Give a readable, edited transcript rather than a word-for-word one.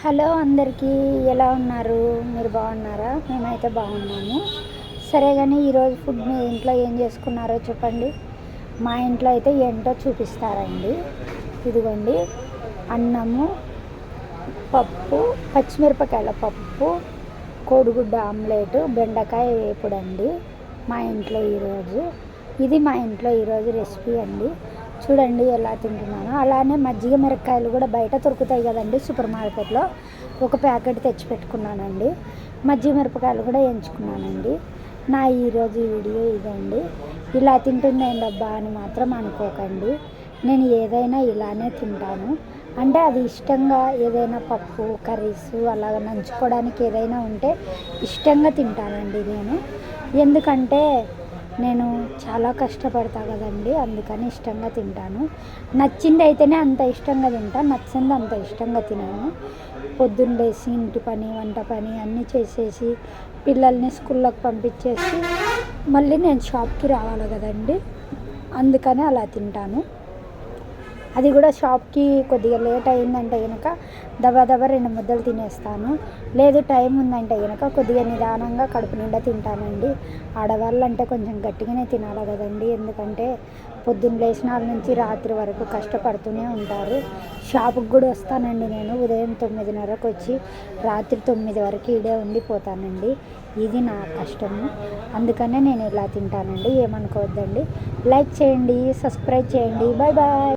Hello అందరికీ, ఎలా ఉన్నారు? మీరు బాగున్నారా? మేమైతే బాగున్నాము. సరే కానీ ఈరోజు ఫుడ్ మీ ఇంట్లో ఏం చేసుకున్నారో చెప్పండి. మా ఇంట్లో అయితే ఏంటో చూపిస్తారండి. ఇదిగోండి, అన్నము, పప్పు, పచ్చిమిరపకాయల పప్పు, కోడిగుడ్డ ఆమ్లెట్, బెండకాయ వేపుడండి మా ఇంట్లో ఈరోజు. ఇది మా ఇంట్లో ఈరోజు రెసిపీ అండి. చూడండి ఎలా తింటున్నాను. అలానే మజ్జిగ మిరపకాయలు కూడా బయట దొరుకుతాయి కదండి సూపర్ మార్కెట్లో. ఒక ప్యాకెట్ తెచ్చి పెట్టుకున్నానండి. మజ్జిగ మిరపకాయలు కూడా ఎంచుకున్నానండి. నా ఈరోజు వీడియో ఇదండి. ఇలా తింటుందేంటబ్బా అని మాత్రం అనుకోకండి. నేను ఏదైనా ఇలానే తింటాను. అంటే అది ఇష్టంగా ఏదైనా పప్పు కర్రీస్ అలాగ నంచుకోవడానికి ఏదైనా ఉంటే ఇష్టంగా తింటానండి నేను. ఎందుకంటే నేను చాలా కష్టపడతా కదండి, అందుకని ఇష్టంగా తింటాను. నచ్చింది అయితేనే అంత ఇష్టంగా తింటాను, నచ్చింది అంత ఇష్టంగా తినాను. పొద్దున్న లేసి ఇంటి పని వంట పని అన్నీ చేసేసి పిల్లల్ని స్కూల్లోకి పంపించేసి మళ్ళీ నేను షాప్కి రావాలి కదండి, అందుకని అలా తింటాను. అది కూడా షాప్కి కొద్దిగా లేట్ అయిందంటే కనుక దబా 2 ముద్దలు తినేస్తాను. లేదు టైం ఉందంటే కనుక కొద్దిగా నిదానంగా కడుపు నిండా తింటానండి. ఆడవాళ్ళు అంటే కొంచెం గట్టిగానే తినాలి కదండి, ఎందుకంటే పొద్దున్న లేచినాల నుంచి రాత్రి వరకు కష్టపడుతూనే ఉంటారు. షాపుకి కూడా వస్తానండి నేను. ఉదయం 9:30కు వచ్చి రాత్రి 9 వరకు ఈడే ఉండిపోతానండి. ఇది నా కష్టము, అందుకనే నేను ఇలా తింటానండి. ఏమనుకోవద్దండి. లైక్ చేయండి, సబ్స్క్రైబ్ చేయండి. Bye bye.